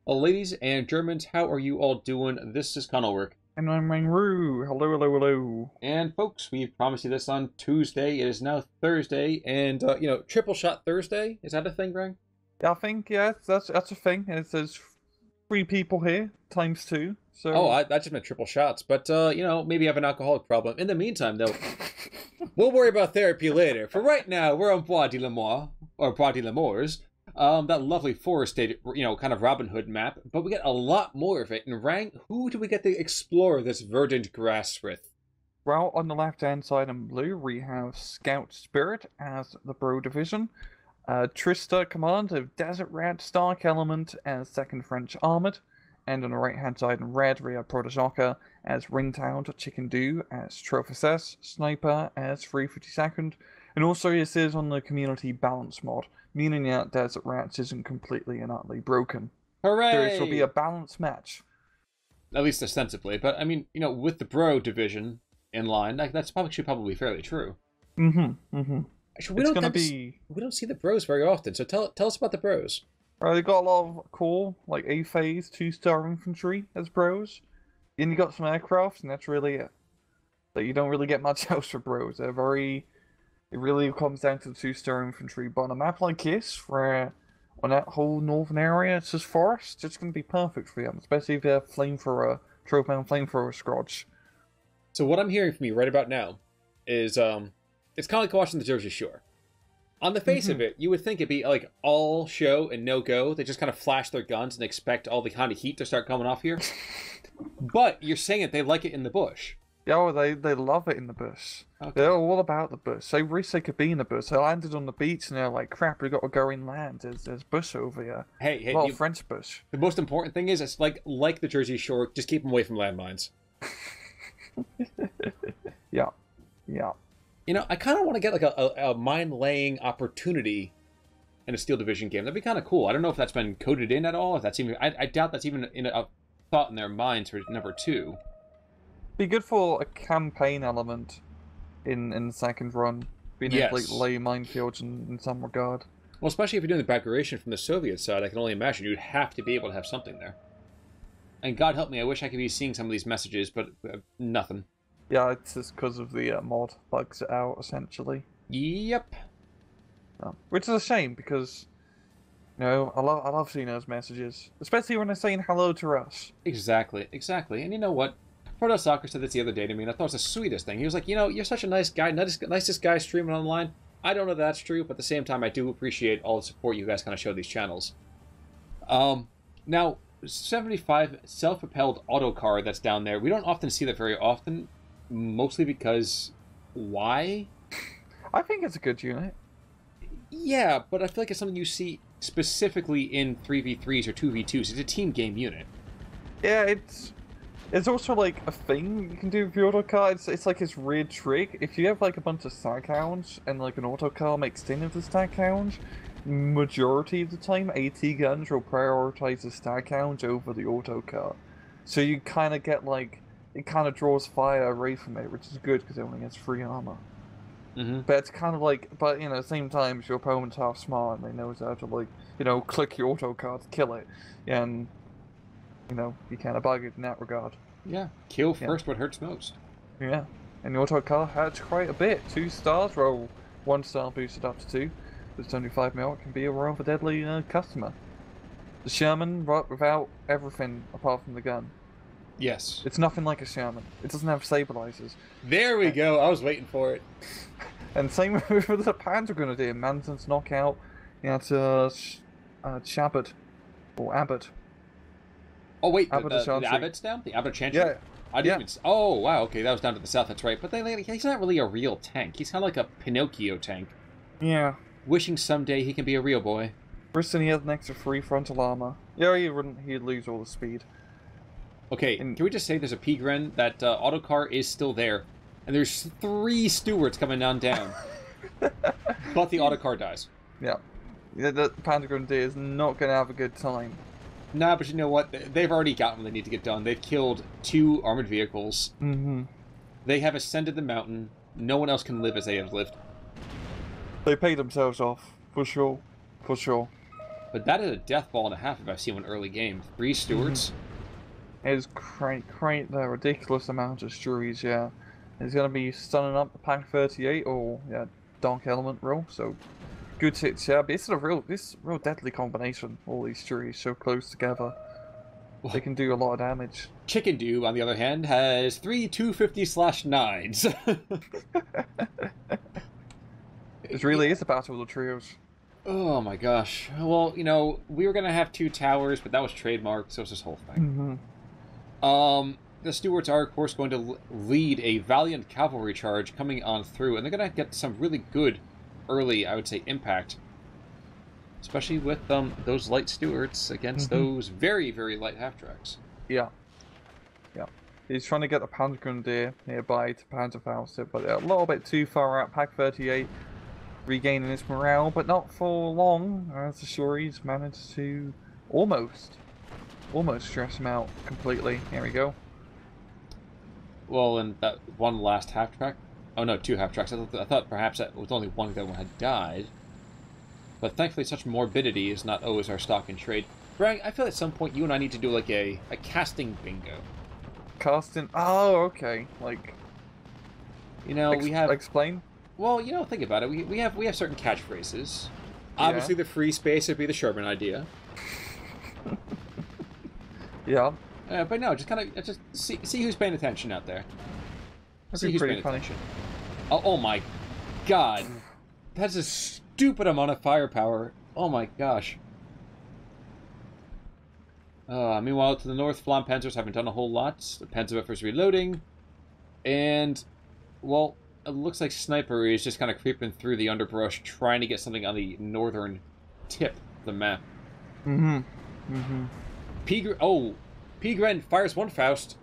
Well, ladies and Germans, how are you all doing? This is Conalwork. And I'm Roo. Hello, hello, hello. And folks, we promised you this on Tuesday. It is now Thursday, and Triple Shot Thursday. Is that a thing, Greg? Yeah, I think that's a thing. There's 3 people here times 2. So Oh, that just meant triple shots. But maybe have an alcoholic problem. In the meantime, though, we'll worry about therapy later. For right now, we're on Bois de Limors, or Bois de Limors. That lovely forested, kind of Robin Hood map, but we get a lot more of it. And Rang, who do we get to explore this verdant grass with? well, on the left-hand side in blue, we have Scoutspirit as the Bro Division, Tristacomand of Desert Rat Stark Element as 2nd French Armoured, and on the right-hand side in red, we have Protosszocker as Windhund, Chickendew as Trophy Sniper as 352nd, and also this is on the Community Balance mod, meaning that Desert Rats isn't completely and utterly broken. Hooray! So this will be a balanced match. At least ostensibly. But, I mean, with the Bro Division in line, that's probably fairly true. Actually, we don't see the Bros very often, so tell us about the Bros. They got a lot of cool, like A-phase, 2-star infantry as Bros. And you got some aircraft, and that's really it. But you don't really get much else for Bros. It really comes down to the 2-star infantry. But on a map like this, where on that whole northern area, it's just forest, it's going to be perfect for them. Especially if you have flamethrower, Trophy flamethrower scrotch. So what I'm hearing from you right about now is, it's kind of like watching the Jersey Shore. On the face of it, you would think it'd be like all show and no go. They just kind of flash their guns and expect all the kind of heat to start coming off here. But you're saying that they like it in the bush. Yeah, well, they love it in the bush. Okay. They're all about the bush. They wish they could be in the bush. They landed on the beach and they're like, crap, we got to go inland. There's bush over here. Hey, well, French bush. The most important thing is it's like the Jersey Shore. Just keep them away from landmines. Yeah. I kind of want to get like a mine-laying opportunity in a Steel Division game. That'd be kind of cool. I don't know if that's been coded in at all. If that's even, I doubt that's even in a thought in their minds for number 2. Be good for a campaign element in the second run, being able to lay minefields in some regard. Well, especially if you're doing the backgration from the Soviet side, I can only imagine you'd have to be able to have something there. And God help me, I wish I could be seeing some of these messages, but nothing. Yeah, it's just because of the mod bugs it out, essentially. Yep. Which is a shame, because, I love seeing those messages. Especially when they're saying hello to us. Exactly. And you know what? Protosszocker said this the other day to me, and I thought it was the sweetest thing. He was like, you're such a nice guy, nicest guy streaming online. I don't know that that's true, but at the same time, I do appreciate all the support you guys kind of show these channels. Now, 75 self-propelled autocar that's down there, we don't often see that very often. Mostly because, why? I think it's a good unit. Yeah, but I feel like it's something you see specifically in 3v3s or 2v2s. It's a team game unit. Yeah, it's also like a thing you can do with your autocar. It's like this weird trick. If you have like a bunch of stag hounds and like an autocar mixed in with the stag hounds, majority of the time AT guns will prioritize the stag hounds over the autocar. So you kind of get like, it kind of draws fire away from it, which is good because it only has 3 armor. But it's kind of like, but at the same time, your opponent's half smart and they know how to like, click your auto card to kill it, and you kind of bug it in that regard. Yeah, kill first what hurts most. Yeah, and the auto card hurts quite a bit. 2 stars, roll 1 star boosted up to 2. With 75 mil, it can be a rather deadly customer. The Sherman, without everything apart from the gun. Yes. It's nothing like a Sherman. It doesn't have stabilizers. There we go. I was waiting for it. And same with the Panzer Grenadier. Manton's knockout. It's Shabbat. Or Abbott. Oh, wait. Abbott the Abbott's down? The Abbott Chantry? Yeah. I didn't even... Oh, wow. Okay, that was down to the south. That's right. But he's not really a real tank. He's kind of like a Pinocchio tank. Yeah. Wishing someday he can be a real boy. First, he has an extra 3 frontal armor. Yeah, he'd lose all the speed. Okay, can we just say there's a Pigren, that autocar is still there, and there's 3 stewards coming down, but the autocar dies. Yeah. The Panzer Grenadier is not going to have a good time. Nah, but you know what? They've already gotten what they need to get done. They've killed 2 armored vehicles. They have ascended the mountain. No one else can live as they have lived. They paid themselves off, for sure. For sure. But that is a death ball and a half if I've seen one early game. 3 Stuarts. It is quite a ridiculous amount of Sturies, yeah. It's going to be stunning up the Pack 38 or, yeah, Dark Element roll, so good hits, yeah. But it's a real deadly combination, all these Sturies so close together. They can do a lot of damage. Chickendew, on the other hand, has 3 250/9s. It really is a battle of the trios. Oh my gosh. Well, you know, we were going to have 2 towers, but that was trademarked, so it's this whole thing. The Stuarts are, of course, going to lead a valiant cavalry charge coming on through, and they're going to get some really good early, I would say, impact. Especially with those light Stuarts against those very, very light half-tracks. Yeah. Yeah. He's trying to get the Panzergrenadier nearby to Panzerfaust it, but they're a little bit too far out. Pack 38 regaining its morale, but not for long, as the Sturies managed to almost stress him out completely. Here we go. Well, and that one last half-track... Oh no, 2 half-tracks. I thought perhaps that with only one gun had died. But thankfully, such morbidity is not always our stock in trade. Brang, I feel at some point you and I need to do like a casting bingo. Casting? Oh, okay. Like, you know, we have... Explain? Well, you know, think about it. We have certain catchphrases. Yeah. Obviously, the free space would be the Sherman idea. Yeah. But no, just kind of just see who's paying attention out there. That'd be pretty funny. Oh my god. That's a stupid amount of firepower. Oh my gosh. Meanwhile, to the north, Flam Panzers haven't done a whole lot. The Panzerwerfer's reloading. And, well, it looks like Sniper is just kind of creeping through the underbrush, trying to get something on the northern tip of the map. Pigren fires 1 Faust.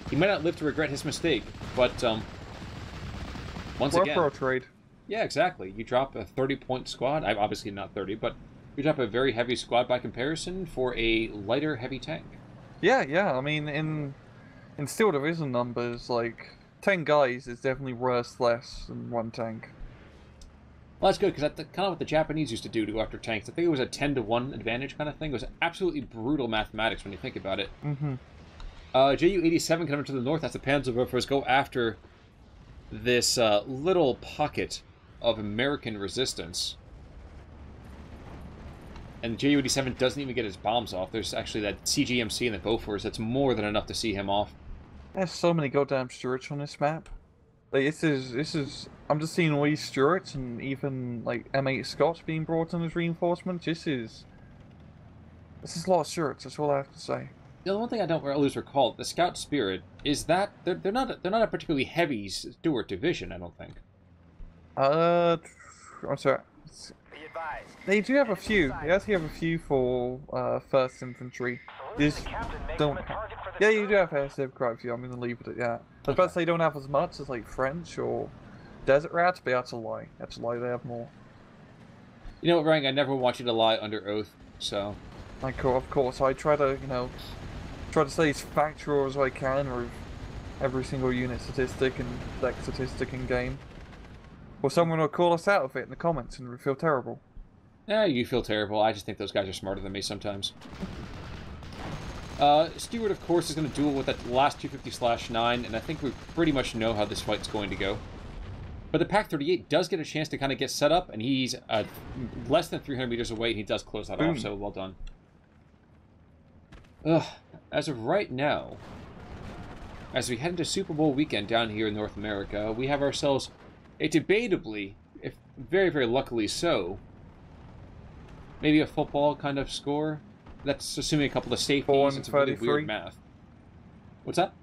He might not live to regret his mistake, but, once again... pro trade. Yeah, exactly. You drop a 30-point squad. I'm obviously not 30, but you drop a very heavy squad by comparison for a lighter heavy tank. Yeah. I mean, in Steel Division numbers, like, 10 guys is definitely worth less than 1 tank. Well, that's good, because that's kind of what the Japanese used to do to go after tanks. I think it was a 10-to-1 advantage kind of thing. It was absolutely brutal mathematics when you think about it. Ju-87 coming to the north as the Panzerwerfers go after this little pocket of American resistance. And Ju-87 doesn't even get his bombs off. There's actually that CGMC and the Bofors that's more than enough to see him off. There's so many goddamn Stuarts on this map. Like, this is... I'm just seeing all these Stuarts and even, like, M8 Scots being brought in as reinforcements. This is a lot of Stuarts, that's all I have to say. The one thing I don't always recall, the Scoutspirit, is that they're not a particularly heavy Stuart division, I don't think. I'm sorry. They do have a few. They actually have a few for 1st Infantry. Don't. Yeah, you do have quite a few. I'm gonna leave it at that. I was about to say don't have as much as like French or Desert Rats, but that's a lie. That's a lie. They have more. You know what, Rang? I never want you to lie under oath, so. Of course, I try to, try to stay as factual as I can with every single unit statistic and deck statistic in game. Or someone will call us out of it in the comments and we feel terrible. Yeah, you feel terrible. I just think those guys are smarter than me sometimes. Stewart, of course, is going to duel with that last 250/9, and I think we pretty much know how this fight's going to go. But the Pack 38 does get a chance to kind of get set up, and he's less than 300 meters away, and he does close that off, so well done. As of right now, as we head into Super Bowl weekend down here in North America, we have ourselves a debatably, if very, very luckily so, maybe a football kind of score. That's assuming a couple of safeties and some really weird math. What's that?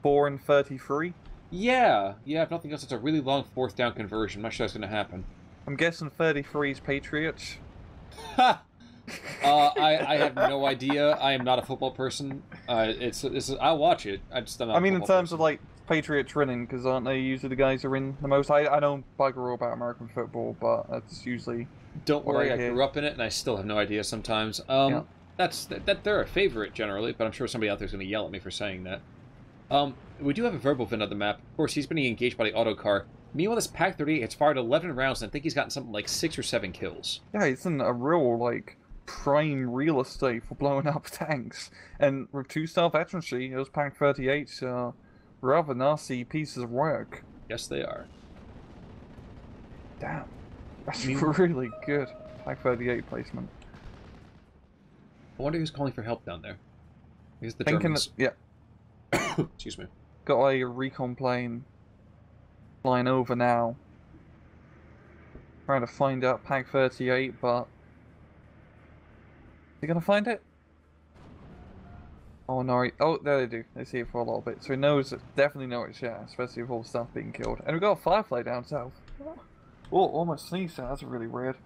4 and 33? Yeah, if nothing else, it's a really long 4th down conversion. I'm not sure that's going to happen. I'm guessing 33 is Patriots. Ha! I have no idea. I am not a football person. I'll watch it. I mean, in terms of like Patriots winning, because aren't they usually the guys who win the most? I don't bugger all about American football, but that's usually. Don't worry, I grew up in it, and I still have no idea sometimes. Yeah. They're a favorite generally, but I'm sure somebody out there is going to yell at me for saying that. We do have a verbal Vin on the map. Of course, he's being engaged by the autocar. Meanwhile, this Pack-38 has fired 11 rounds, and I think he's gotten something like 6 or 7 kills. Yeah, he's in a real, like, prime real estate for blowing up tanks. And with 2-star veterancy, those Pack-38s are rather nasty pieces of work. Yes, they are. Damn. That's really good Pack-38 placement. I wonder who's calling for help down there. Because the Germans. Yeah. Excuse me. Got a recon plane flying over now. Trying to find out Pack-38, but... Is he gonna find it? Oh no, oh, there they do. They see it for a little bit. So he knows, definitely know it's, yeah, especially with all the stuff being killed. And we've got a Firefly down south. Oh, almost sneezed. That's really weird.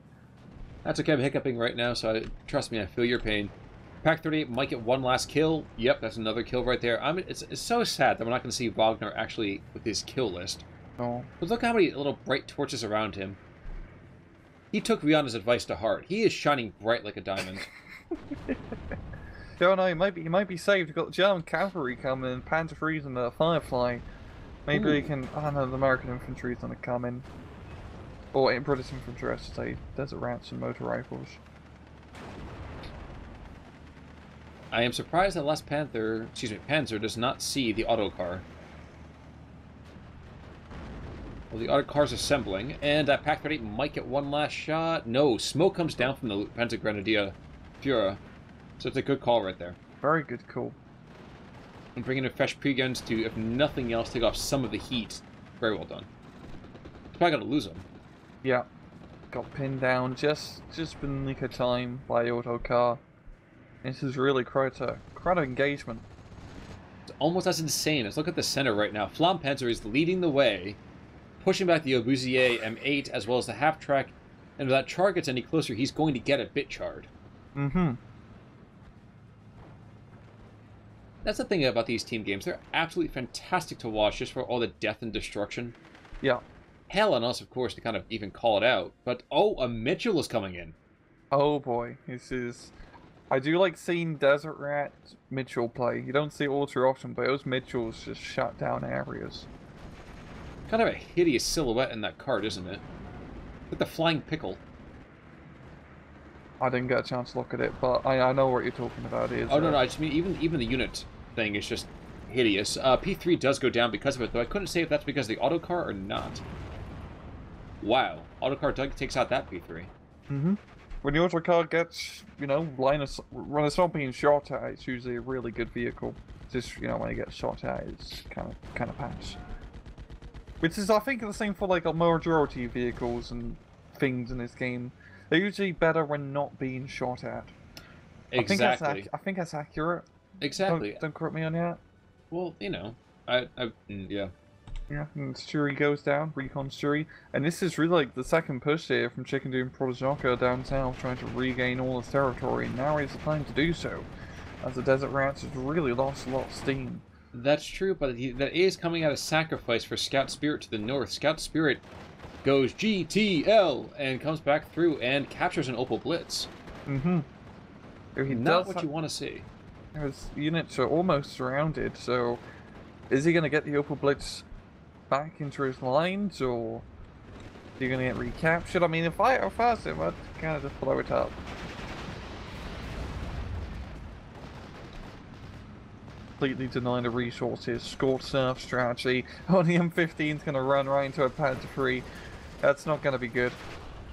That's okay, I'm hiccuping right now, so trust me, I feel your pain. Pack-38 might get one last kill. Yep, that's another kill right there. It's so sad that we're not going to see Wagner actually with his kill list. Oh. But look how many little bright torches around him. He took Rihanna's advice to heart. He is shining bright like a diamond. Yeah, no, he might be saved. We've got German cavalry coming in, Panzer III's and the Firefly. Maybe he can. Oh no, the American infantry is gonna come in. Or British infantry, I should say. Desert Rats and motor rifles. I am surprised that Panzer does not see the autocar. Well, the autocar's assembling, and that Pack-38 might get one last shot. No, smoke comes down from the Panzer Grenadier Führer, so it's a good call right there. Very good call. And bringing in fresh pre-guns to, if nothing else, take off some of the heat. Very well done. It's probably going to lose them. Yeah. Got pinned down just in the nick of time by the autocar. This is really quite an engagement. It's almost as insane as look at the center right now. Flampanzer is leading the way, pushing back the Obusier M8 as well as the half-track, and if that char gets any closer, he's going to get a bit charred. Mm-hmm. That's the thing about these team games. They're absolutely fantastic to watch just for all the death and destruction. Yeah. Hell on us, of course, to kind of even call it out. But, oh, a Mitchell is coming in. Oh boy, this is... I do like seeing Desert Rat Mitchell play. You don't see it all too often, but those Mitchells just shut down areas. Kind of a hideous silhouette in that card, isn't it? Like the flying pickle. I didn't get a chance to look at it, but I know what you're talking about. Oh, no, I just mean even the unit thing is just hideous. P3 does go down because of it, though I couldn't say if that's because of the autocar or not. Wow. Autocar takes out that P3. Mm-hmm. When the autocar gets, you know, when it's not being shot at, it's usually a really good vehicle. Just, you know, when it gets shot at, it's kind of pass. Which is, I think, the same for like a majority of vehicles and things in this game. They're usually better when not being shot at. Exactly. I think that's accurate. Exactly. Don't quote me on that. Well, you know, yeah. Yeah, and Sturi goes down, Recon Sturi, and this is really like the second push here from Chickendew and Protosszocker down south, trying to regain all the territory, and now is the time to do so, as the Desert Rats has really lost a lot of steam. That's true, but that is coming at a sacrifice for Scoutspirit to the north. Scoutspirit goes GTL and comes back through and captures an Opel Blitz. Mm-hmm. Not what you want to see. His units are almost surrounded, so is he going to get the Opel Blitz back into his lines, or is he going to get recaptured? I mean, if I was him, I'd kind of just blow it up. Completely denying the resources, scorch surf strategy. Oh, the M15's going to run right into a Panzer III. That's not going to be good.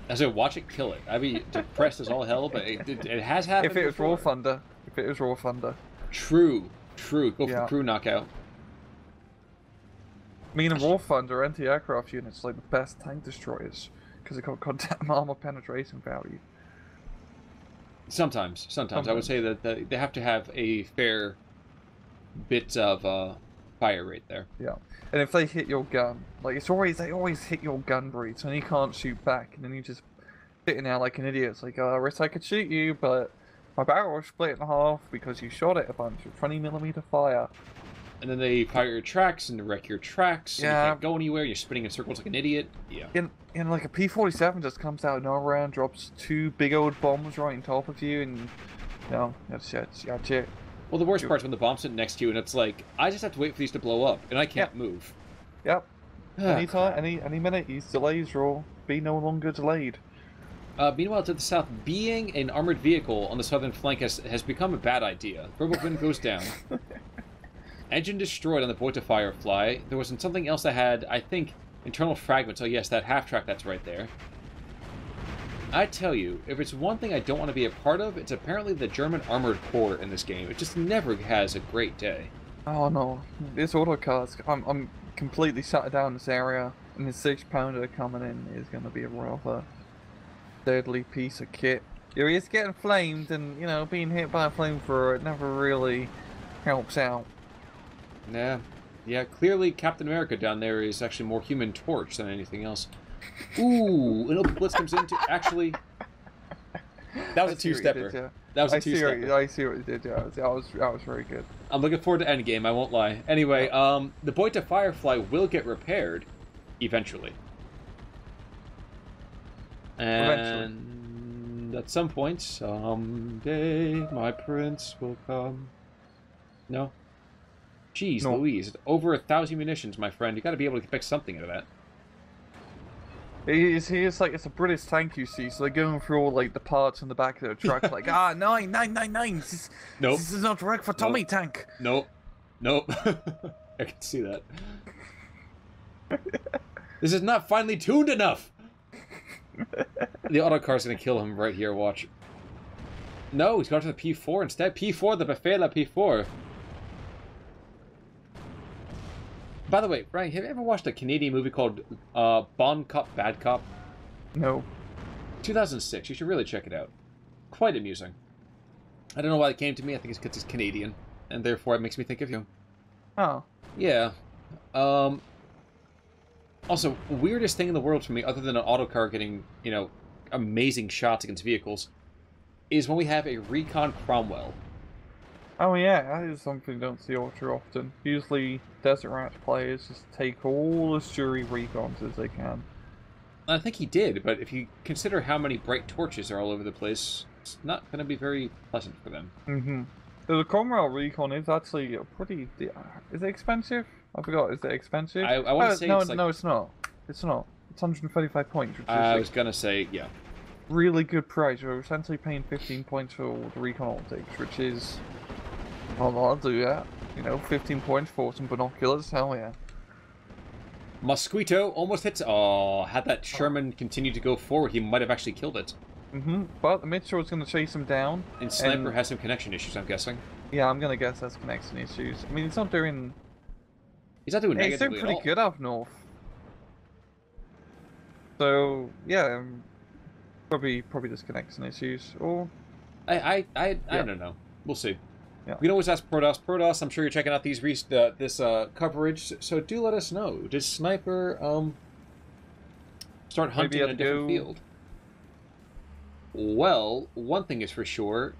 As I watch it kill it, I'd be depressed as all hell, but it has happened. If it was before. Raw Thunder. If it was Raw Thunder. True. Go for the crew knockout. I mean, in Raw Thunder, anti-aircraft units are like the best tank destroyers because they've got goddamn armor penetration value. Sometimes. I would say that they have to have a fair bit of fire rate there. Yeah, and if they hit your gun, like they always hit your gun breach, and you can't shoot back, and then you just sitting there like an idiot. It's like, I wish I could shoot you, but my barrel was split in half because you shot it a bunch of 20mm fire. And then they fire your tracks and wreck your tracks. Yeah. And you can't go anywhere. You're spinning in circles like an idiot. Yeah. And like a P-47 just comes out of nowhere and drops two big old bombs right on top of you, and that's it. Well, the worst part is when the bomb's sitting next to you, and it's like, I just have to wait for these to blow up, and I can't move. Yep. Any time, any minute, these delays will be no longer delayed. Meanwhile, to the south, being an armored vehicle on the southern flank has become a bad idea. Turbofin goes down. Engine destroyed on the Bois de Firefly. There was something else that had, I think, internal fragments. Oh yes, that half-track that's right there. I tell you, if it's one thing I don't want to be a part of, it's apparently the German Armored Corps in this game. It just never has a great day. Oh no, this autocars, I'm completely shut down this area, and the 6-pounder coming in is going to be a rather deadly piece of kit. He is getting flamed, and, you know, being hit by a flamethrower, it never really helps out. Yeah, clearly Captain America down there is actually more Human Torch than anything else. Ooh, an open blitz comes in to actually... That was a two-stepper. Yeah. That was a two-stepper. I see what you did, yeah. That was very good. I'm looking forward to Endgame, I won't lie. Anyway, the Bois de Firefly will get repaired eventually. And at some point, someday, my prince will come. No? Jeez, no. Louise. Over 1,000 munitions, my friend. You gotta be able to pick something out of that. It's like, it's a British tank, you see, so they're going through all, like, the parts in the back of the truck, like, 999, this is not right for Tommy tank. Nope. I can see that. This is not finely tuned enough! The autocar's gonna kill him right here, watch. No, he's going to the P4 instead. P4, the Befehl P4. By the way, Brian, have you ever watched a Canadian movie called Bon Cop, Bad Cop? No. 2006. You should really check it out. Quite amusing. I don't know why it came to me. I think it's because it's Canadian, and therefore it makes me think of you. Oh. Yeah. Also, weirdest thing in the world for me, other than an autocar getting, you know, amazing shots against vehicles, is when we have a Recon Cromwell. Oh yeah, that is something you don't see all too often. Usually, Desert Rat players just take all the Shuri recons as they can. I think he did, but if you consider how many bright torches are all over the place, it's not going to be very pleasant for them. Mm-hmm. So the Cromwell recon is actually a pretty... Is it expensive? I forgot, is it expensive? I want to say no, it's like... No, it's not. It's not. It's 135 points, which is I was going to say, yeah. Really good price. You're essentially paying 15 points for the recon optics, which is... Well, I'll do that. You know, 15 points for some binoculars, hell yeah. Mosquito almost hits... Oh, had that Sherman continued to go forward, he might have actually killed it. Mm-hmm, but the Mitchell is going to chase him down. And Sniper has some connection issues, I'm guessing. Yeah, I'm going to guess that's connection issues. I mean, he's not doing... He's not doing negatively he's doing pretty good up north. So, yeah, probably just connection issues, or... I don't know. We'll see. Yeah. We can always ask Protoss. Protoss, I'm sure you're checking out this coverage, so do let us know. Does Sniper start hunting in a different field? Well, one thing is for sure.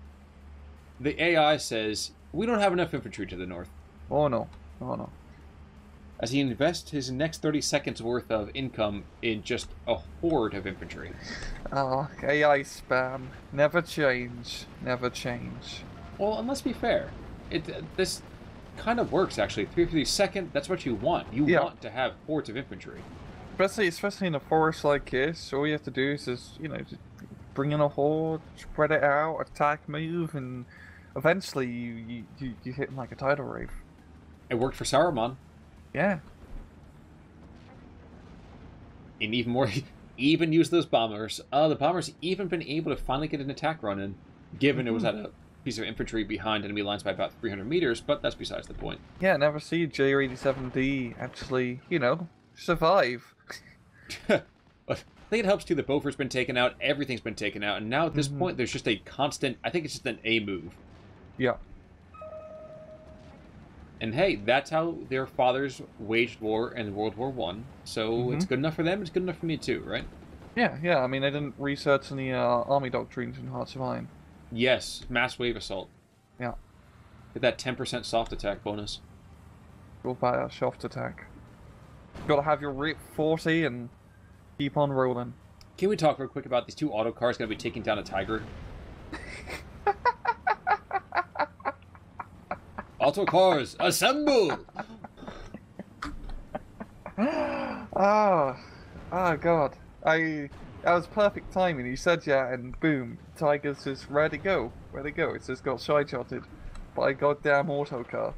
The AI says, we don't have enough infantry to the north. Oh no. Oh no. As he invests his next 30 seconds worth of income in just a horde of infantry. Oh, AI spam. Never change. Never change. Well, and let's be fair. This kind of works, actually. 352nd, that's what you want. You want to have hordes of infantry. Especially in a forest like this, all you have to do is just, you know, just bring in a horde, spread it out, attack, move, and eventually you hit them like a tidal wave. It worked for Saruman. Yeah. And even more, even use those bombers. The bombers even been able to finally get an attack run in, given it was at a piece of infantry behind enemy lines by about 300 meters, but that's besides the point. Yeah, never see JR-87D actually, you know, survive. I think it helps too that Beaufort's been taken out, everything's been taken out, and now at this point there's just a constant, I think it's just an A move. Yeah. And hey, that's how their fathers waged war in World War I. So it's good enough for them, it's good enough for me too, right? Yeah, I mean, they didn't research any army doctrines in Hearts of Iron. Yes, mass wave assault. Yeah. Get that 10% soft attack bonus. Go by that soft attack. Gotta have your RIP 40 and keep on rolling. Can we talk real quick about these two autocars going to be taking down a Tiger? Autocars, assemble! Ah, God. That was perfect timing. You said yeah, and boom, Tiger's just ready to go. Ready to go. It's just got shy-shotted by a goddamn autocar.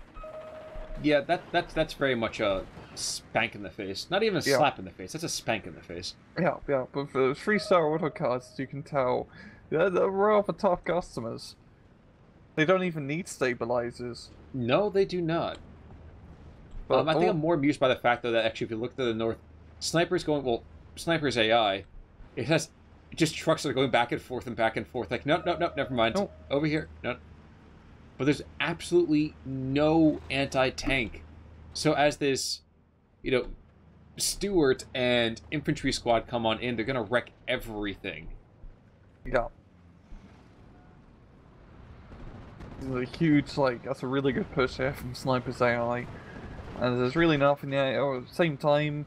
Yeah, that's very much a spank in the face. Not even a Yeah. slap in the face. That's a spank in the face. Yeah, yeah, but for those 3-star autocars, you can tell they're rather tough customers. They don't even need stabilizers. No, they do not. But I think I'm more amused by the fact, though, that actually if you look to the north, Sniper's going, well, Sniper's AI, it has just trucks that are going back and forth and back and forth. Like, no, no, no, never mind. No. Over here. No. But there's absolutely no anti-tank. So as this, you know, Stuart and infantry squad come on in, they're going to wreck everything. Yeah. A huge, like, that's a really good push there from Sniper's AI. And there's really nothing there. At the same time,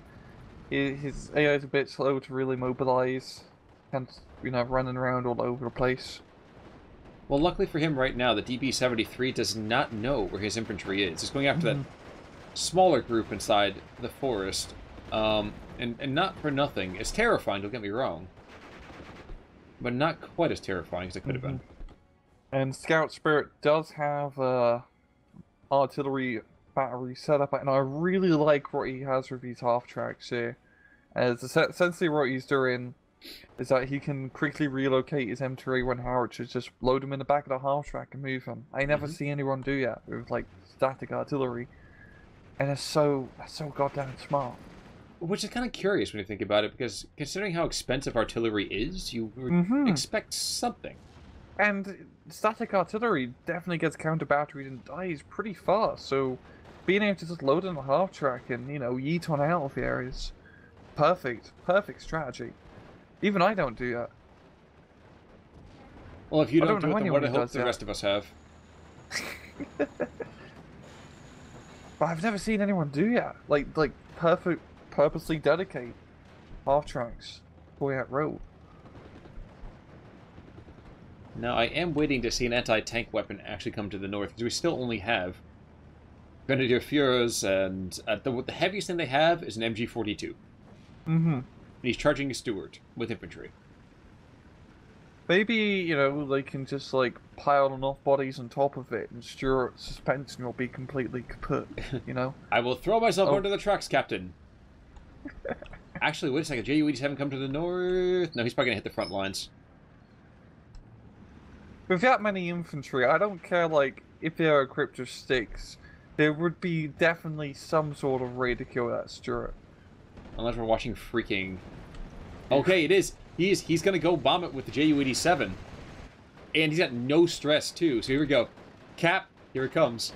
his AI is a bit slow to really mobilize. And, you know, running around all over the place. Well, luckily for him right now, the DB-73 does not know where his infantry is. He's going after that smaller group inside the forest. And not for nothing. It's terrifying, don't get me wrong. But not quite as terrifying as it could have been. And Scoutspirit does have artillery battery set up, and I really like what he has with these half-tracks here. As essentially what he's doing is that he can quickly relocate his M2A1 howitzers, just load them in the back of the half-track and move them. I never see anyone do that with, like, static artillery. And it's so goddamn smart. Which is kind of curious when you think about it, because considering how expensive artillery is, you would expect something. And static artillery definitely gets counter-batteried and dies pretty fast, so being able to just load in the half-track and, you know, yeet on out of here is perfect. Perfect strategy. Even I don't do that. Well, if you don't do it, then what I hope the rest of us have. But I've never seen anyone do that. Like purposely dedicate half-tracks for that road. Now, I am waiting to see an anti-tank weapon actually come to the north, because we still only have Grenadier Führers, and the heaviest thing they have is an MG42. And he's charging a Stuart with infantry. Maybe, you know, they can just, like, pile enough bodies on top of it, and Stuart's suspension will be completely kaput, you know? I will throw myself onto the tracks, Captain. Actually, wait a second. JU-87 come to the north? No, he's probably going to hit the front lines. With that many infantry, I don't care, like, if they are equipped with sticks, there would be definitely some sort of way to kill that Stuart. Unless we're watching freaking... Okay, it is. He's going to go bomb it with the JU-87. And he's got no stress, too. So here we go. Cap, here it comes.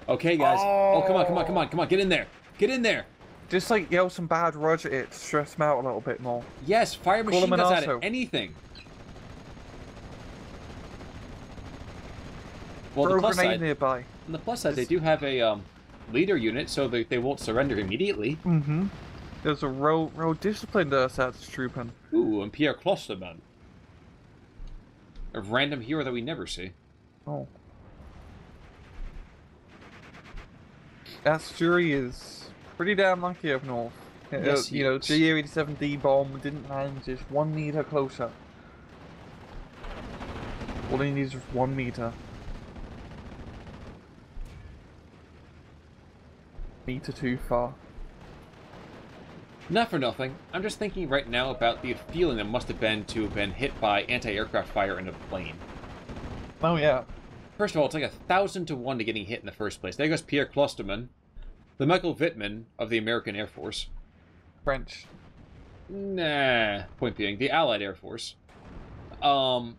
Okay, guys. Oh, come on, come on, come on, come on. Get in there. Get in there. Just, like, yell some bad rudge at it to stress them out a little bit more. Yes, fire machine guns at it. Anything. Well, Throw the plus a grenade side, nearby. on the plus side, they do have a leader unit, so they won't surrender immediately. There's a real disciplined Ersatz trooping. Ooh, and Pierre Klosterman. A random hero that we never see. Oh. That Sturi is pretty damn lucky up north. Yes, you know, GU-87D bomb didn't land just 1 meter closer. All he needs is 1 meter. Meter too far. Not for nothing. I'm just thinking right now about the feeling that must have been to have been hit by anti-aircraft fire in a plane. Oh yeah. First of all, it's like 1,000 to 1 to getting hit in the first place. There goes Pierre Klosterman, the Michael Wittmann of the American Air Force. French. Nah. Point being, the Allied Air Force. Think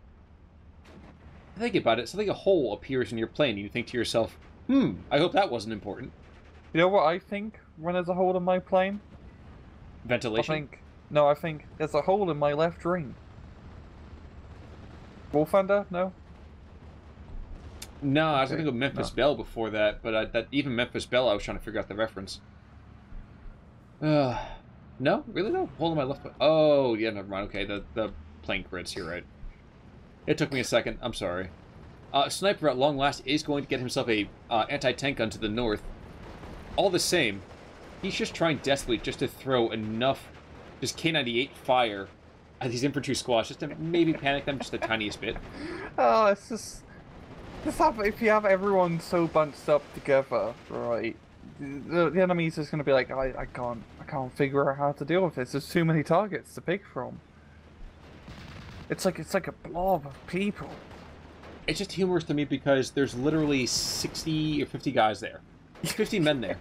about it. Something a hole appears in your plane, and you think to yourself, I hope that wasn't important. You know what I think when there's a hole in my plane? Ventilation? I think there's a hole in my left ring. Wolfander? No? No, I was going to go Memphis Belle before that, but even Memphis Belle, I was trying to figure out the reference. No? Really no? Hole in my left... Oh, yeah, never mind. Okay, the plane crits, you're right. It took me a second. I'm sorry. Sniper, at long last, is going to get himself a anti-tank gun to the north. All the same, he's just trying desperately just to throw enough just K98 fire at these infantry squads just to maybe panic them just the tiniest bit. Oh, it's just... if you have everyone so bunched up together, right, the enemy's just going to be like, I can't figure out how to deal with this. There's too many targets to pick from. It's like a blob of people. It's just humorous to me because there's literally 60 or 50 guys there. 50 men there.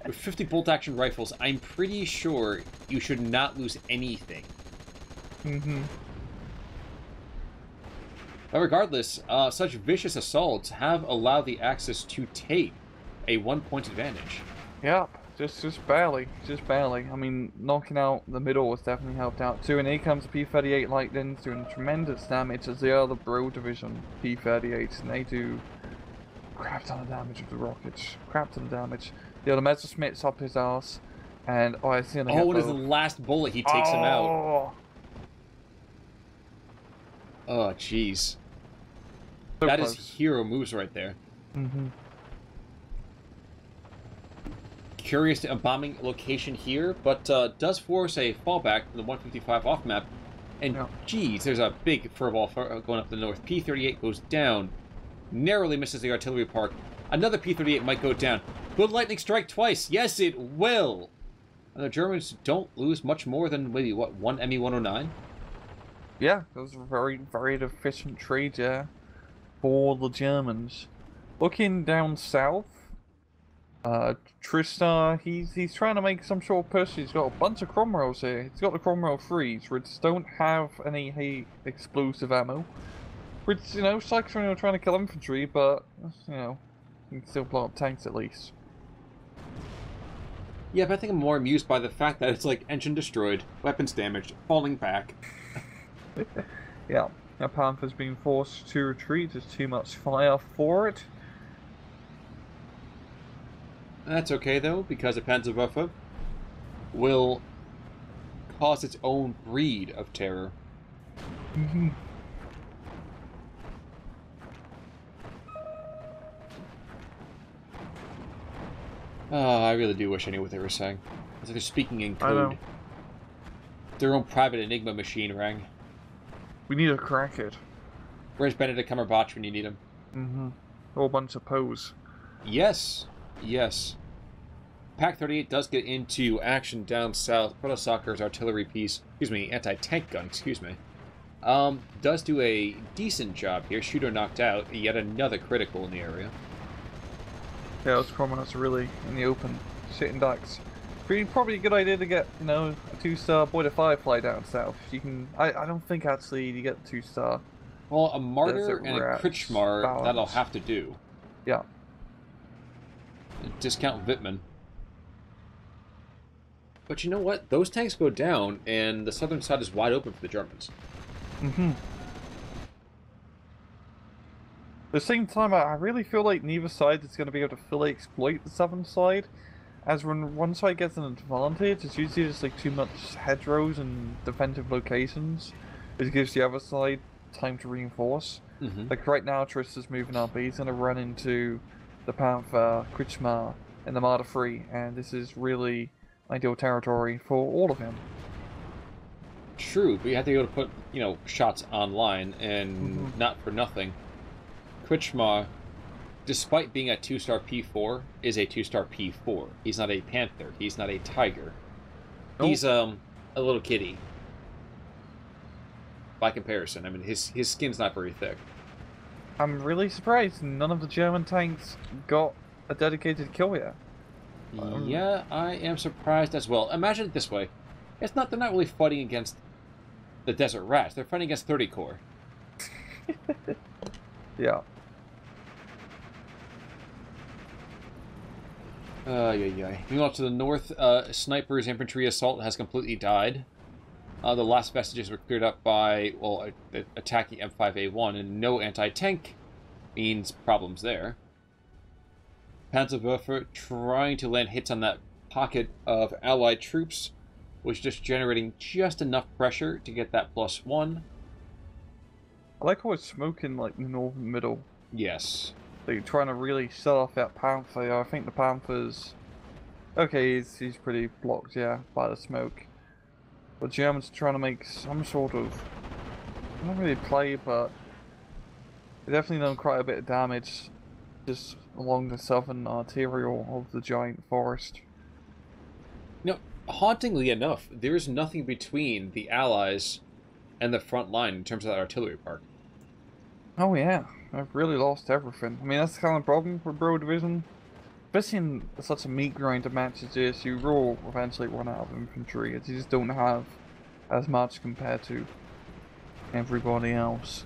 With 50 bolt-action rifles, I'm pretty sure you should not lose anything. Mm-hmm. But regardless, such vicious assaults have allowed the Axis to take a 1-point advantage. Yep, just barely. I mean, knocking out the middle was definitely helped out too, and here comes the P-38 Lightnings doing tremendous damage as they are the Bro Division P-38s, and they do crap ton of damage with the rockets. Crap ton of damage. The other Messerschmitt's up his ass, and I see him. Oh, it is the last bullet, he takes him out. Oh, jeez. So that close. is hero moves right there. Mm-hmm. Curious bombing location here, but does force a fallback from the 155 off map. And geez, there's a big furball going up the north. P-38 goes down. Narrowly misses the artillery park. Another P-38 might go down. Will lightning strike twice? Yes, it will! And the Germans don't lose much more than maybe, what, one Me-109? Yeah, that was a very, very efficient trade, yeah, for the Germans. Looking down south, Trista, he's trying to make some sort of push. He's got a bunch of Cromwells here. He's got the Cromwell 3s, which don't have any explosive ammo. Which, you know, sucks when you're trying to kill infantry, but, you know, you can still blow up tanks at least. Yeah, but I think I'm more amused by the fact that it's like engine destroyed, weapons damaged, falling back. Yeah, the Panther's being forced to retreat. There's too much fire for it. That's okay, though, because a Panzerwaffe will cause its own breed of terror. Mm-hmm. I really do wish I knew what they were saying. It's like they're speaking in code. I know. Their own private Enigma machine rang. We need to crack it. Where's Benedict Cumberbatch when you need him? Mm-hmm. A whole bunch of pose. Yes. Yes. Pak-38 does get into action down south. Protosszoker's artillery piece, anti-tank gun, does do a decent job here. Shooter knocked out. Yet another critical in the area. Yeah, those Cromwells are really in the open, shitting ducks. Probably a good idea to get, you know, a 2-star Bois de Firefly down south. You can, I don't think actually you get 2-star. Well, a Martyr and a Kretschmar, that'll have to do. Yeah. Discount Wittmann. But you know what? Those tanks go down, and the southern side is wide open for the Germans. Mm-hmm. At the same time, I really feel like neither side is going to be able to fully exploit the southern side. As when one side gets an advantage, it's usually just like too much hedgerows and defensive locations. It gives the other side time to reinforce. Mm-hmm. Like right now, Trista's moving up. He's going to run into the Panther, Kretschmar, and the Marder 3, and this is really ideal territory for all of him. True, but you have to be able to put, you know, shots online, and not for nothing. Kretschmar, despite being a 2-star P4, is a 2-star P4. He's not a Panther. He's not a Tiger. Nope. He's a little kitty. By comparison, I mean, his skin's not very thick. I'm really surprised none of the German tanks got a dedicated kill yet. Yeah, I am surprised as well. Imagine it this way. They're not really fighting against the Desert Rats. They're fighting against 30 Corps. Yeah. Meanwhile, to the north, Sniper's infantry assault has completely died. The last vestiges were cleared up by, well, attacking M5A1, and no anti-tank means problems there. Panzerwaffe trying to land hits on that pocket of Allied troops, was just generating just enough pressure to get that +1. I like how it's smoking like the northern middle. Yes. They're trying to really sell off that Panther. I think the Panther's Okay, he's pretty blocked, yeah, by the smoke. But Germans are trying to make some sort of, not really play, but they definitely done quite a bit of damage just along the southern arterial of the giant forest. No, hauntingly enough, there is nothing between the Allies and the front line in terms of that artillery park. Oh yeah, I've really lost everything. I mean, that's the kind of problem with Bro Division. Especially in such a meat grinder match as this, you will eventually run out of infantry, as you just don't have as much compared to everybody else.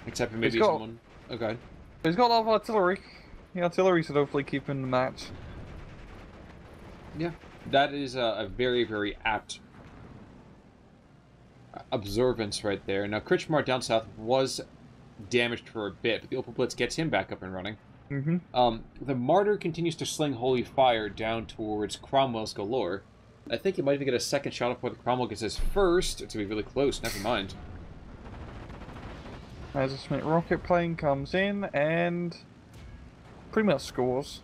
Except for maybe someone... Okay. But he's got a lot of artillery. The artillery should hopefully keep in the match. Yeah, that is a very, very apt observance right there. Now, Kretschmar down south was damaged for a bit, but the Opel Blitz gets him back up and running. The Martyr continues to sling holy fire down towards Cromwell's galore. I think he might even get a second shot before the Cromwell gets his first. It's going to be really close, never mind. As a Schmidt rocket plane comes in and pretty much scores.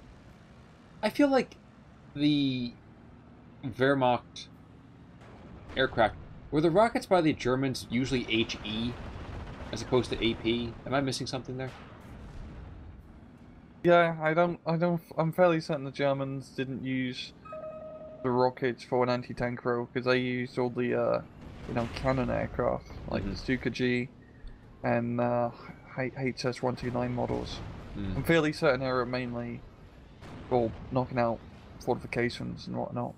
I feel like the Wehrmacht aircraft, were the rockets by the Germans usually HE as opposed to AP? Am I missing something there? Yeah, I'm fairly certain the Germans didn't use the rockets for an anti-tank role, because they used all the, you know, cannon aircraft, like the Stuka G and HS-129 models. I'm fairly certain they were mainly for knocking out fortifications and whatnot.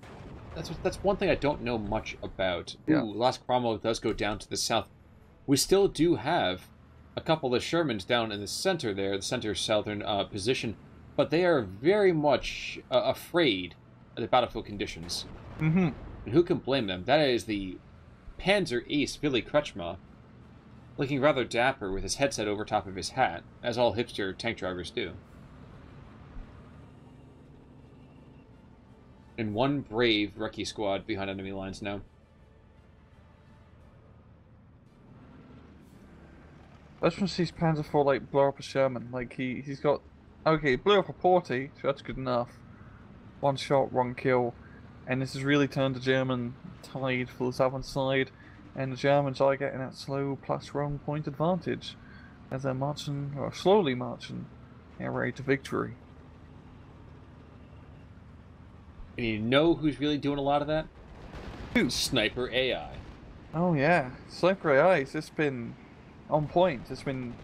That's one thing I don't know much about. Yeah. Ooh, last Cromwell does go down to the south. We still do have a couple of Shermans down in the center there, the center-southern position, but they are very much afraid of the battlefield conditions. And who can blame them? That is the Panzer Ace Willy Kretschmer, looking rather dapper with his headset over top of his hat, as all hipster tank drivers do. And one brave recce squad behind enemy lines now. Let's just see Panzer IV like blow up a Sherman. Like he's got, okay, blew up a Porty, so that's good enough. One shot, one kill, and this has really turned the German tide for the southern side, and the Germans are getting that slow plus wrong point advantage as they're marching, or slowly marching, their way to victory. And you know who's really doing a lot of that? Who? Sniper AI. Oh yeah, Sniper AI has just been on point. It's been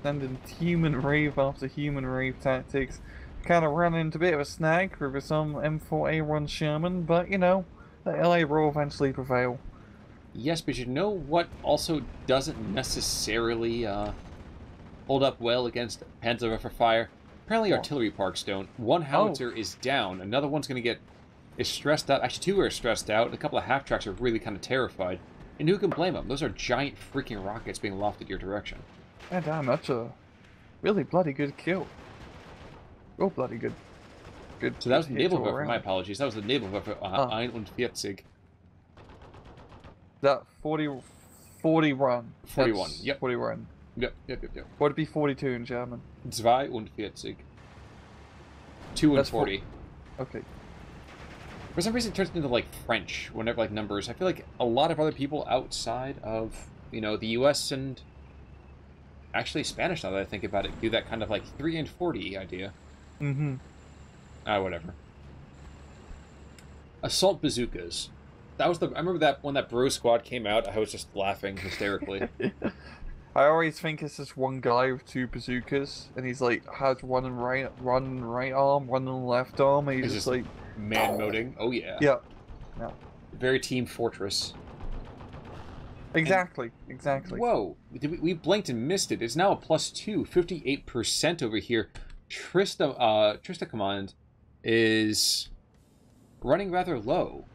sending human rave after human rave tactics. Kind of run into a bit of a snag with some M4A1 Sherman, but you know, the LA will eventually prevail. Yes, but you know what also doesn't necessarily hold up well against Panzerwaffe fire? Apparently artillery parks don't. One howitzer is down, another one's going to is stressed out. Actually, two are stressed out, and a couple of half-tracks are really kind of terrified. And who can blame them? Those are giant freaking rockets being lofted your direction. Yeah, damn, that's a really bloody good kill. Oh, bloody good. So that was the Nebelwerfer, my apologies. That was the Nebelwerfer 41. That 40, 41. 41, That's yep. 41. Yep. Would it be 42 in German? 42. 2 and 40. Okay. For some reason it turns into like French whenever like numbers. I feel like a lot of other people outside of, you know, the US and actually Spanish, now that I think about it, do that kind of like 3 and 40 idea. Whatever. Assault bazookas. That was I remember that when that Bro Squad came out, I was just laughing hysterically. I always think it's just one guy with two bazookas, and he's like has one right arm, one on the left arm, and he's just like man-moding. Oh yeah. Yeah. Very Team Fortress. Exactly. Whoa, we blinked and missed it. It's now a +2, 58% over here. Tristacomand is running rather low.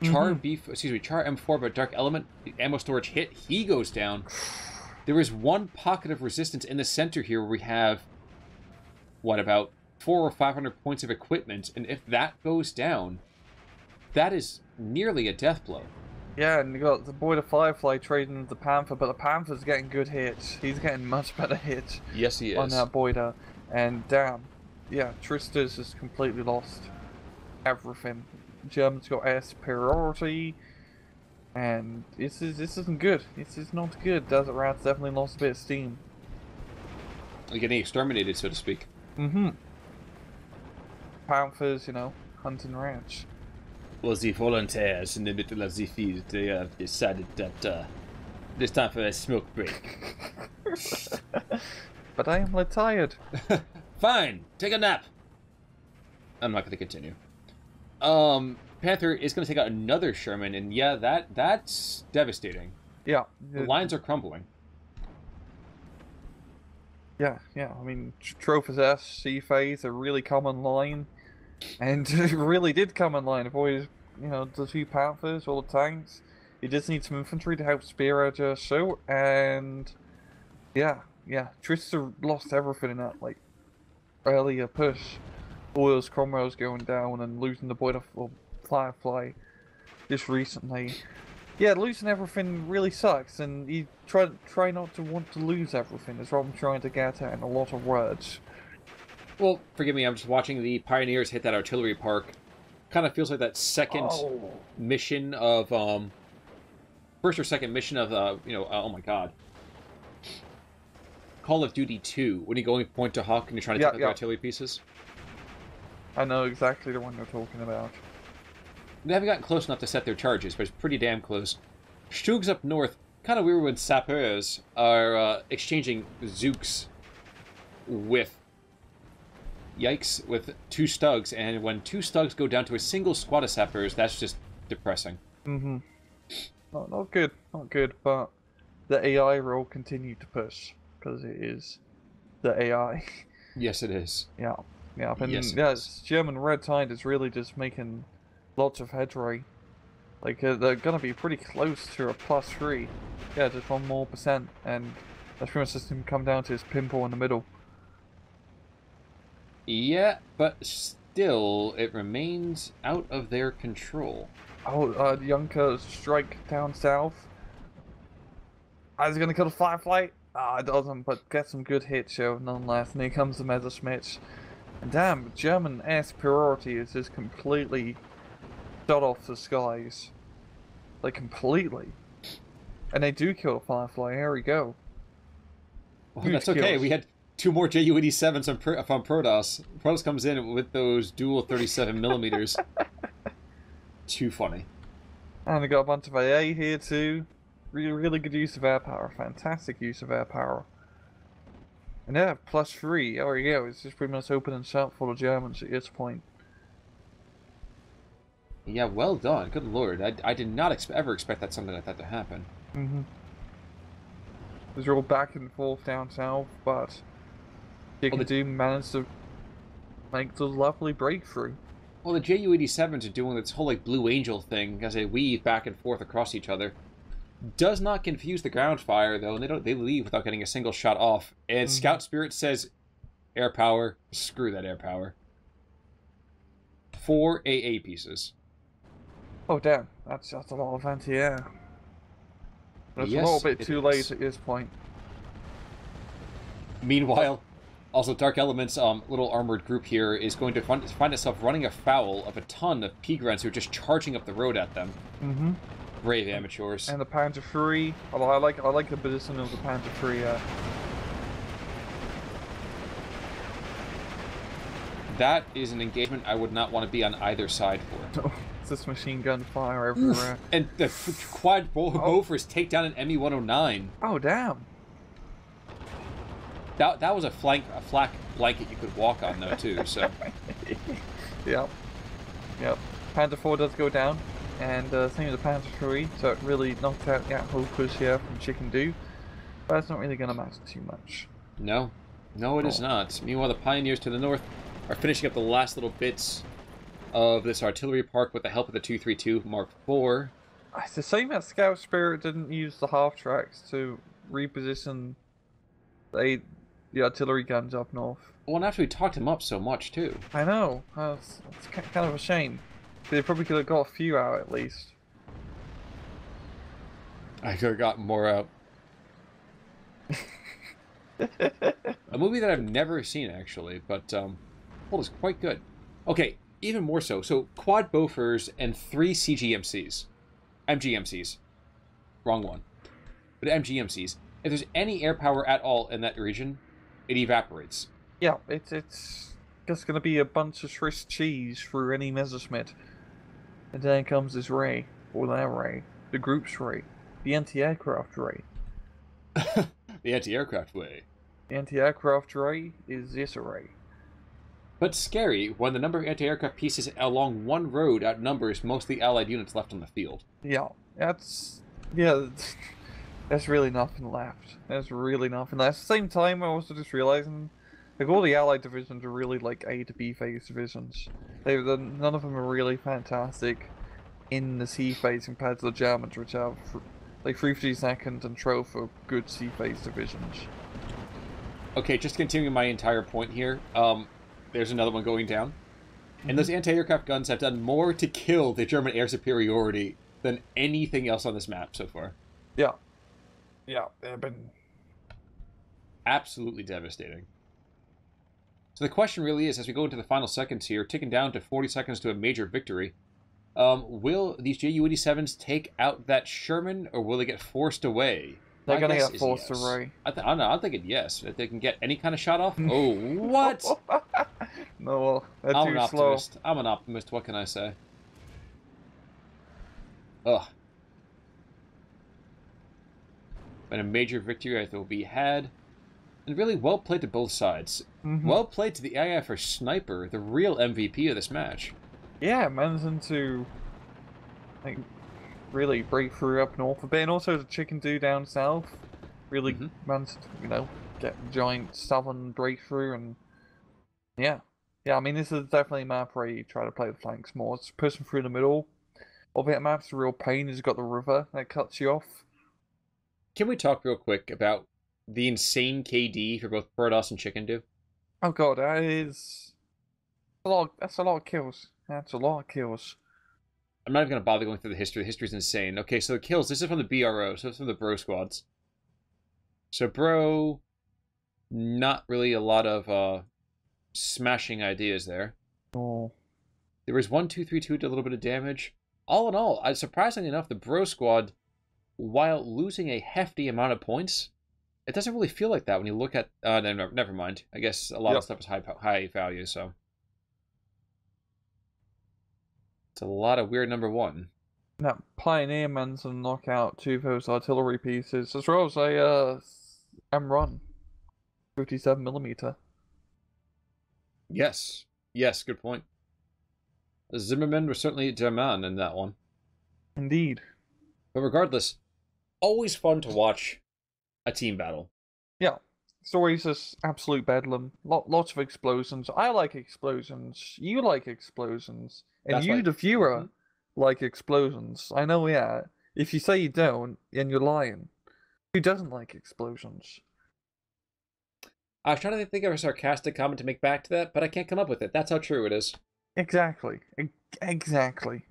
Char M4, but Dark Element, the ammo storage hit, he goes down. There is one pocket of resistance in the center here where we have, what, about 400 or 500 points of equipment, and if that goes down, that is nearly a death blow. Yeah, and you got the Boy the Firefly trading with the Panther, but the Panther's getting good hits. He's getting much better hits. Yes, he is. On that Boyda, and damn, yeah, Trista's is completely lost. everything. Germans got air superiority, and this isn't good. This is not good. Desert Rats definitely lost a bit of steam. They're getting exterminated, so to speak. Mm-hmm. Panthers, you know, hunting ranch. Well, the volunteers in the middle of the field, they have decided that it's time for a smoke break. But I am tired. Fine, take a nap. I'm not going to continue. Panther is going to take out another Sherman, and yeah, that's devastating. Yeah. The lines are crumbling. Yeah. I mean, Trophy's S, C-Phase, a really common line. And it really did come in line. Avoid, you know, the 2 Panthers, all the tanks. You just need some infantry to help spear edge a show, and yeah. Trista lost everything in that, like, earlier push. All those Cromwells going down and losing the Bois de Firefly just recently. Yeah, losing everything really sucks, and you try not to want to lose everything, is what I'm trying to get at in a lot of words. Well, forgive me, I'm just watching the Pioneers hit that artillery park. Kind of feels like that second mission of, first or second mission of, oh my god. Call of Duty 2, when you're going point to hawk and you're trying to take out the artillery pieces. I know exactly the one you're talking about. They haven't gotten close enough to set their charges, but it's pretty damn close. Stugs up north, kind of weird when Sappeurs are exchanging Zooks with... Yikes, with 2 Stugs, and when 2 Stugs go down to a single squad of Sappeurs, that's just depressing. Mm-hmm. Not good, but the AI will continue to push, because it is the AI. Yes, it is. Yeah, and yes, German Red Tide is really just making lots of headway. Like, they're gonna be pretty close to a +3. Yeah, just 1 more %, and that's pretty much just him come down to his pimple in the middle. Yeah, but still, it remains out of their control. Oh, Junker strike down south. Is he gonna kill the Firefly? It doesn't, but get some good hits, show nonetheless. And here comes the Messerschmitt. And damn, German air superiority is just completely shut off the skies. Like, completely. And they do kill the Firefly, here we go. Well, that's okay, kills. We had 2 more Ju-87s from Protoss. Protoss comes in with those dual 37mm. Too funny. And we got a bunch of AA here too. Really good use of air power. Fantastic use of air power. And yeah, +3. There we go. It's just pretty much open and shut for the Germans at this point. Yeah, well done. Good lord. I did not ever expect that something like that to happen. Mm-hmm. It was all back and forth down south, but Chickendew managed to make the lovely breakthrough. Well, the Ju-87s are doing this whole, like, Blue Angel thing as they weave back and forth across each other. Does not confuse the ground fire, though, and they leave without getting a single shot off. And Scoutspirit says, air power, screw that air power. 4 AA pieces. Oh, damn. That's a lot of anti-air. It's a little bit too late at this point. Meanwhile, also Dark Element's little armored group here is going to find itself running afoul of a ton of P-Grunts who are just charging up the road at them. Mm-hmm. Brave amateurs. And the Panzer III. Although I like the position of the Panzer III. That is an engagement I would not want to be on either side for. It's just machine gun fire everywhere. And the quad rovers take down an ME-109. Oh, damn. That was a flak blanket you could walk on, though, too, so... Yep. Panzer IV does go down, and same with the Panzer III, so it really knocked out that whole push here from Chickendew. But it's not really going to matter too much. No, it is not. Meanwhile, the Pioneers to the north are finishing up the last little bits of this artillery park with the help of the 232 Mark IV. It's the same that Scoutspirit didn't use the half tracks to reposition the artillery guns up north. Well, and after we talked him up so much, too. I know. It's kind of a shame. They probably could have got a few out, at least. I could have gotten more out. A movie that I've never seen, actually, but, well, it's quite good. Okay, even more so. So quad Bofors and 3 CGMCs. MGMCs. Wrong one. But MGMCs. If there's any air power at all in that region, it evaporates. Yeah, it's just gonna be a bunch of Swiss cheese through any Messerschmitt. And then comes this ray, or that ray, the group's ray, the anti-aircraft ray. The anti-aircraft way. The anti-aircraft ray is this array. But scary when the number of anti-aircraft pieces along one road outnumbers most of the Allied units left on the field. Yeah, that's really nothing left. There's really nothing left. At the same time, I was just realizing, like, all the Allied divisions are really like A to B phase divisions. None of them are really fantastic in the C phase compared to the Germans, which have like 352nd and Troph are good C phase divisions. Okay, just continuing my entire point here. There's another one going down. And those anti-aircraft guns have done more to kill the German air superiority than anything else on this map so far. Yeah. Yeah, they've been absolutely devastating. So the question really is, as we go into the final seconds here, ticking down to 40 seconds to a major victory, will these Ju-87s take out that Sherman, or will they get forced away? They're going to get forced away. I don't know. I'm thinking yes. If they can get any kind of shot off. Oh, what? No, they're I'm too an slow. optimist. I'm an optimist. What can I say? Ugh. And a major victory I think will be had. And really well played to both sides. Well played to the IFR Sniper, the real MVP of this match. Yeah, managing to like really break through up north a bit, and also the Chickendew down south really managed to, you know, get a giant southern breakthrough. And yeah, I mean, this is definitely a map where you try to play the flanks more. It's pushing through the middle of it. Map's a real pain. It's got the river that cuts you off. Can we talk real quick about the insane KD for both Protoss and Chickendew? Oh god, that is a lot. That's a lot of kills. That's a lot of kills. I'm not even going to bother going through the history. The history's insane. Okay, so the kills, this is from the BRO, so it's from the Bro squads. So Bro, not really a lot of smashing ideas there. Oh. There was 1, 2, 3, 2 did a little bit of damage. All in all, surprisingly enough, the Bro squad, while losing a hefty amount of points, it doesn't really feel like that when you look at... never mind. I guess a lot of stuff is high value, so... It's a lot of weird number 1. That Pioneer man's to knock out 2 of those artillery pieces, as well as a M-Run 57mm. Yes, good point. Zimmerman was certainly German in that one. Indeed. But regardless, always fun to watch a team battle. Yeah, it's always just absolute bedlam. Lots of explosions. I like explosions. You like explosions. And That's you, right. the viewer, like explosions. I know, yeah. If you say you don't, then you're lying. Who doesn't like explosions? I was trying to think of a sarcastic comment to make back to that, but I can't come up with it. That's how true it is. Exactly. Exactly.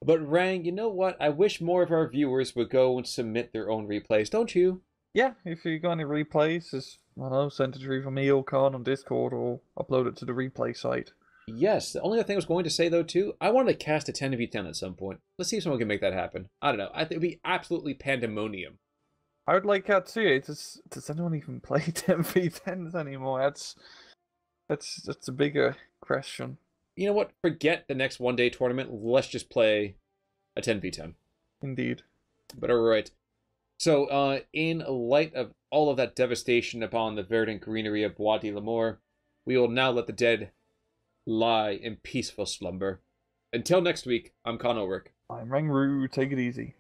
But Rang, you know what? I wish more of our viewers would go and submit their own replays, don't you? Yeah, if you got any replays, just, I don't know, send it to either me or Khan on Discord, or upload it to the replay site. Yes, the only other thing I was going to say, though, too, I wanted to cast a 10v10 at some point. Let's see if someone can make that happen. I don't know. I think it would be absolutely pandemonium. I would like that too. Does anyone even play 10v10s anymore? That's a bigger question. You know what? Forget the next one-day tournament. Let's just play a 10v10. Indeed. But alright. So, in light of all of that devastation upon the verdant greenery of Bois de Limors, we will now let the dead lie in peaceful slumber. Until next week, I'm Con Ulrich. I'm Rangru. Take it easy.